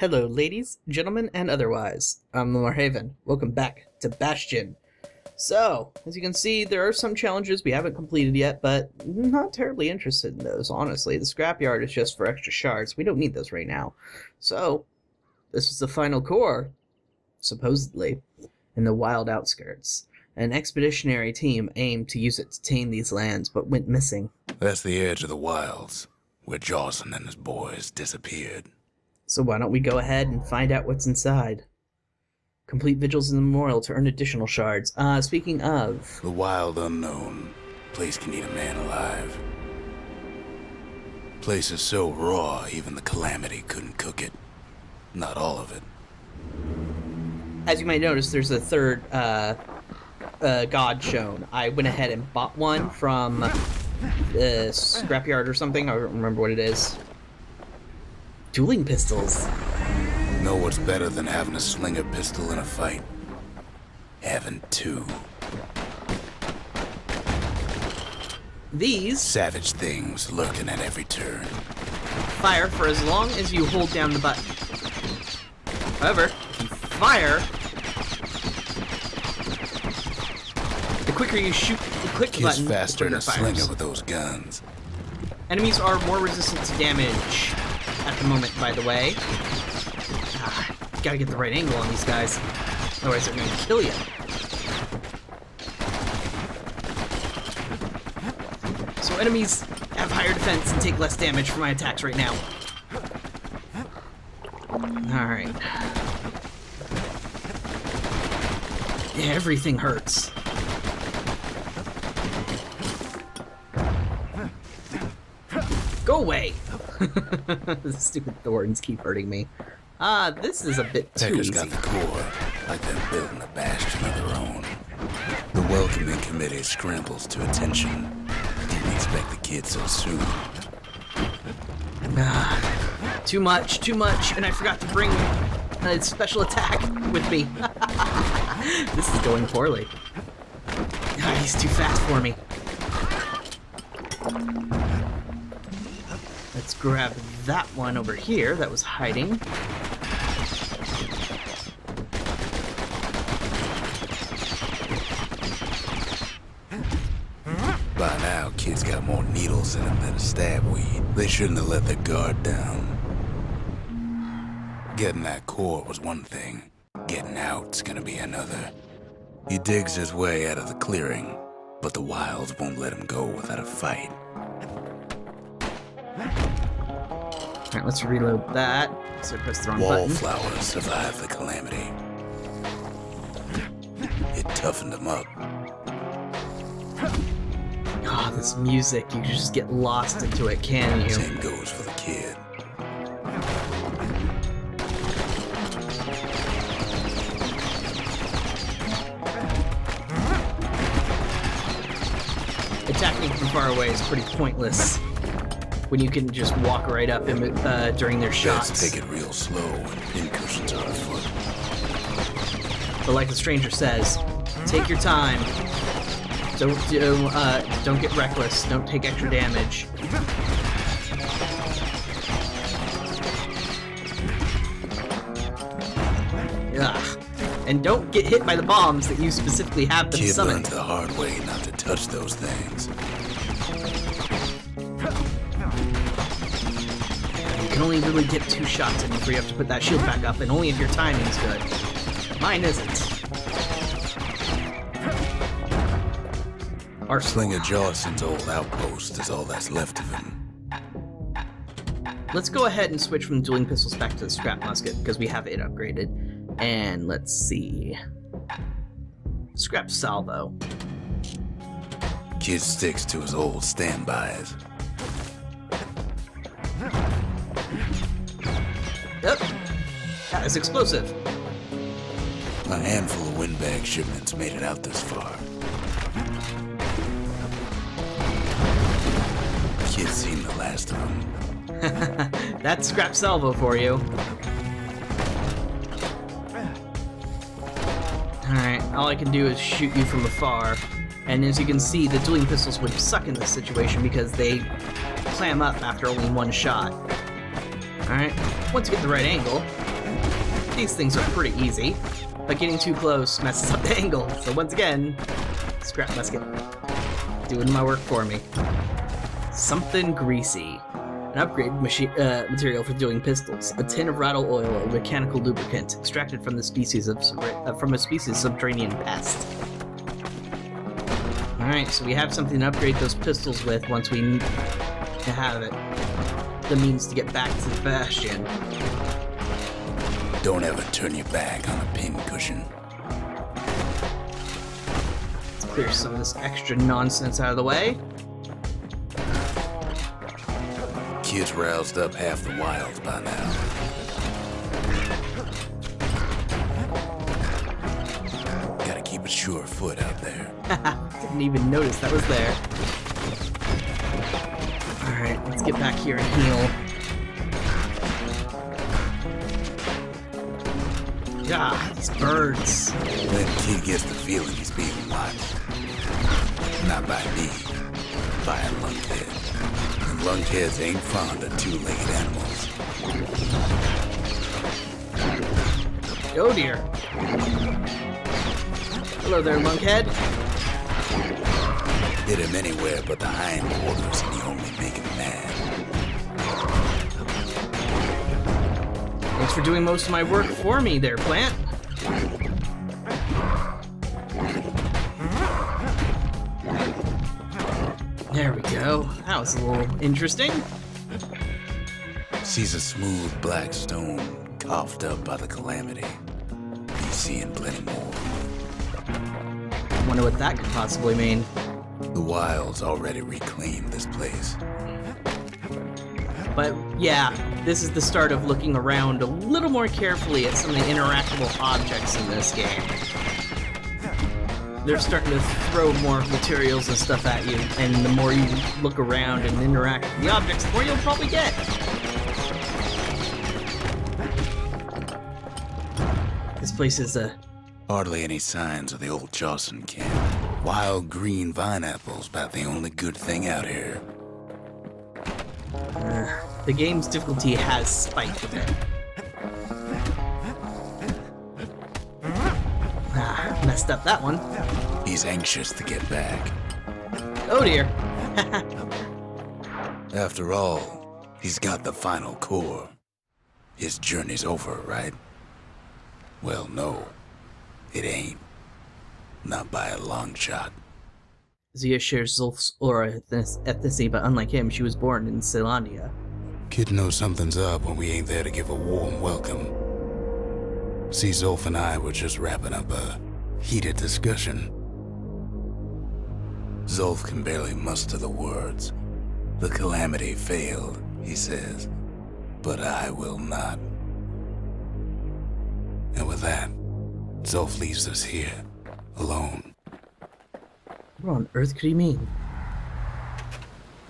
Hello, ladies, gentlemen, and otherwise. I'm Lamar Haven. Welcome back to Bastion. So, as you can see, there are some challenges we haven't completed yet, but not terribly interested in those, honestly. The scrapyard is just for extra shards. We don't need those right now. So, this is the final core, supposedly, in the wild outskirts. An expeditionary team aimed to use it to tame these lands, but went missing. That's the edge of the wilds, where Jawson and his boys disappeared. So why don't we go ahead and find out what's inside? Complete vigils in the memorial to earn additional shards. Speaking of... The wild unknown. Place can eat a man alive. Place is so raw, even the Calamity couldn't cook it. Not all of it. As you might notice, there's a third god shown. I went ahead and bought one from the scrapyard or something. I don't remember what it is. Dueling pistols. Know what's better than having a slinger pistol in a fight? Having two. These savage things lurking at every turn. Fire for as long as you hold down the button. However, if you fire, the quicker you shoot the click button, faster the than a quicker slinger fires. with those guns. Enemies are more resistant to damage at the moment, by the way. Gotta get the right angle on these guys, otherwise they're gonna kill you. So enemies have higher defense and take less damage from my attacks right now. Alright. Yeah, everything hurts. Go away! The stupid thorns keep hurting me. This is a bit too Pecker's easy. got the core, like they're building a bastion of their own. The welcoming committee scrambles to attention. Didn't expect the kid so soon. Too much, and I forgot to bring a special attack with me. This is going poorly. He's too fast for me. Let's grab that one over here that was hiding. By now, kids got more needles in them than a stab weed. They shouldn't have let their guard down. Getting that core was one thing. Getting out's gonna be another. He digs his way out of the clearing, but the wilds won't let him go without a fight. Alright, let's reload that. So I pressed the wrong button. Wallflowers survived the Calamity. It toughened them up. Ah, this music, you just get lost into it, can you? Same goes for the kid. Attacking from far away is pretty pointless when you can just walk right up in, during their shots. Best take it real slow when pincushions are afoot. But like the stranger says, take your time. Don't get reckless. Don't take extra damage. Ugh. And don't get hit by the bombs that you specifically have them Kid summoned. learned the hard way not to touch those things. You can only really get 2 shots in before you have to put that shield back up, and only if your timing's good. Mine isn't. Slinger Jawson's old outpost is all that's left of him. Let's go ahead and switch from the dueling pistols back to the scrap musket, because we have it upgraded. And let's see. Scrap salvo. Kid sticks to his old standbys. Yep. That is explosive. A handful of windbag shipments made it out this far. Kid's seen the last of them. That's scrap salvo for you. Alright, all I can do is shoot you from afar. And as you can see, the dueling pistols would suck in this situation because they clam up after only 1 shot. Alright, once you get the right angle, these things are pretty easy, but getting too close messes up the angle. So once again, scrap musket, doing my work for me. Something greasy. An upgrade material for doing pistols. A tin of rattle oil, a mechanical lubricant extracted from the species of from a species of subterranean pest. All right, so we have something to upgrade those pistols with once we have it. The means to get back to the Bastion. Don't ever turn your back on a pincushion. Let's clear some of this extra nonsense out of the way. Kids roused up half the wilds by now. Gotta keep a sure foot out there. Didn't even notice that was there. Alright, let's get back here and heal. Ah, these birds. That kid gets the feeling he's being watched. Not by me, by a lunkhead. And lunkheads ain't fond of two-legged animals. Oh dear. Hello there, lunkhead. Hit him anywhere but the hindquarters and you only make him mad. Thanks for doing most of my work for me there, plant. There we go. That was a little interesting. Sees a smooth black stone coughed up by the calamity. He's seeing plenty more. Wonder what that could possibly mean. The wilds already reclaimed this place. But yeah, this is the start of looking around a little more carefully at some of the interactable objects in this game. They're starting to throw more materials and stuff at you, and the more you look around and interact with the objects, the more you'll probably get. This place is Hardly any signs of the old Jawson camp. Wild green vine apples about the only good thing out here. The game's difficulty has spiked a bit. Ah, messed up that one. He's anxious to get back. Oh dear. After all, he's got the final core. His journey's over, right? Well, no. It ain't. Not by a long shot. Zia shares Zulf's aura ethnicity, but unlike him, she was born in Ceylondia. Kid knows something's up when we ain't there to give a warm welcome. See, Zulf and I were just wrapping up a heated discussion. Zulf can barely muster the words. The calamity failed, he says, but I will not. And with that, Zulf leaves us here, alone. What on earth could he mean?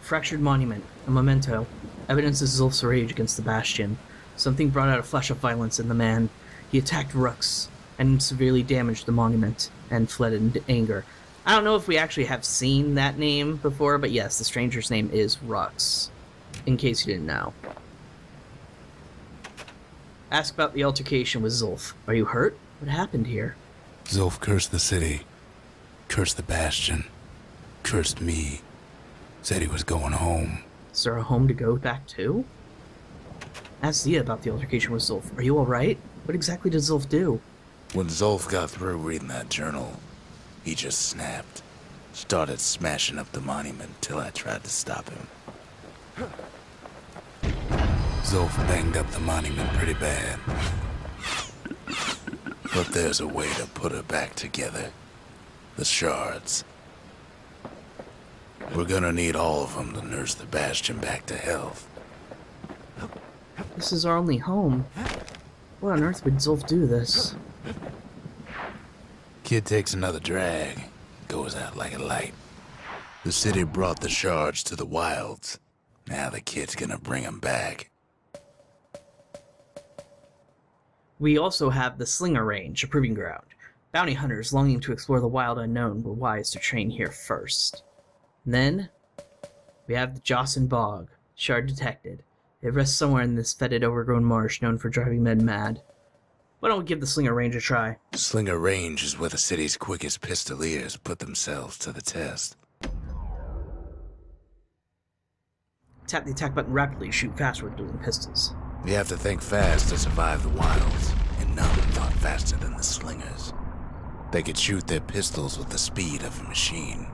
Fractured monument, a memento, evidence of Zulf's rage against the Bastion. Something brought out a flash of violence in the man. He attacked Rux and severely damaged the monument and fled in anger. I don't know if we actually have seen that name before, but yes, the stranger's name is Rux, in case you didn't know. Ask about the altercation with Zulf. Are you hurt? What happened here? Zulf cursed the city, cursed the Bastion, cursed me, said he was going home. Is there a home to go back to? Ask Zia about the altercation with Zulf. Are you alright? What exactly did Zulf do? When Zulf got through reading that journal, he just snapped. Started smashing up the monument till I tried to stop him. Zulf banged up the monument pretty bad. But there's a way to put her back together. The shards. We're gonna need all of them to nurse the Bastion back to health. This is our only home. Why on earth would Zulf do this? Kid takes another drag, goes out like a light. The city brought the shards to the wilds. Now the kid's gonna bring them back. We also have the Slinger Range, a proving ground. Bounty hunters longing to explore the wild unknown were wise to train here first. And then, we have the Jawson Bog, shard detected. It rests somewhere in this fetid, overgrown marsh known for driving men mad. Why don't we give the slinger range a try? Slinger range is where the city's quickest pistoliers put themselves to the test. Tap the attack button rapidly to shoot fast with dueling pistols. You have to think fast to survive the wilds, and none thought faster than the slingers. They could shoot their pistols with the speed of a machine.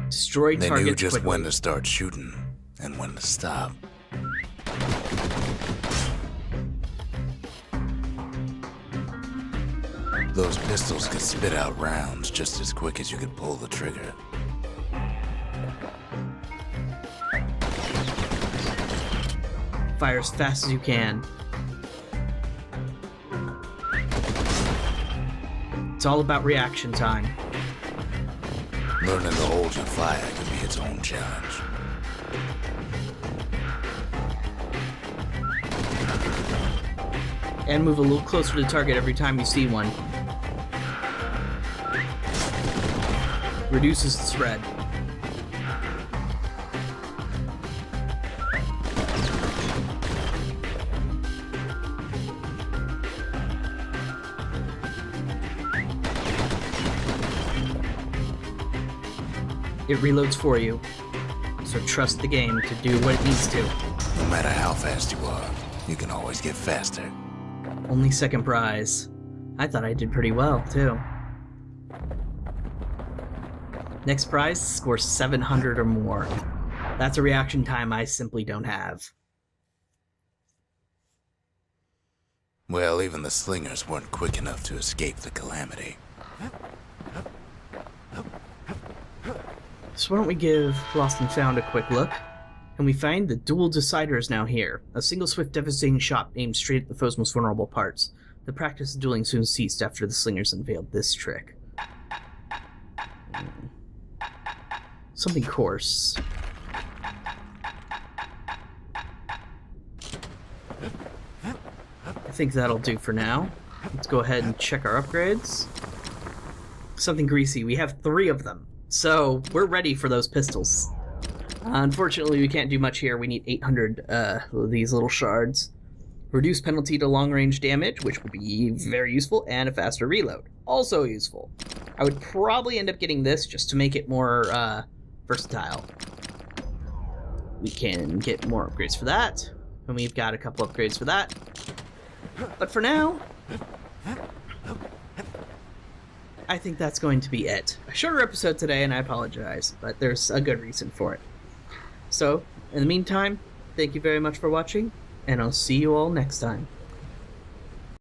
Destroy They targets knew just quickly. when to start shooting and when to stop. Those pistols could spit out rounds just as quick as you could pull the trigger. Fire as fast as you can. It's all about reaction time. Learning to hold your fire can be its own challenge. And move a little closer to the target every time you see one. Reduces the spread. It reloads for you, so trust the game to do what it needs to. No matter how fast you are, you can always get faster. Only second prize. I thought I did pretty well, too. Next prize, score 700 or more. That's a reaction time I simply don't have. Well, even the slingers weren't quick enough to escape the calamity. So why don't we give Lost and Found a quick look? And we find the dual decider is now here. A single swift devastating shot aimed straight at the foe's most vulnerable parts. The practice of dueling soon ceased after the slingers unveiled this trick. Something coarse. I think that'll do for now. Let's go ahead and check our upgrades. Something greasy. We have 3 of them. So, we're ready for those pistols. Unfortunately, we can't do much here. We need 800 of these little shards. Reduce penalty to long-range damage, which will be very useful, and a faster reload. Also useful. I would probably end up getting this just to make it more versatile. We can get more upgrades for that, and we've got a couple upgrades for that. But for now, I think that's going to be it. A shorter episode today, and I apologize, but there's a good reason for it. So, in the meantime, thank you very much for watching, and I'll see you all next time.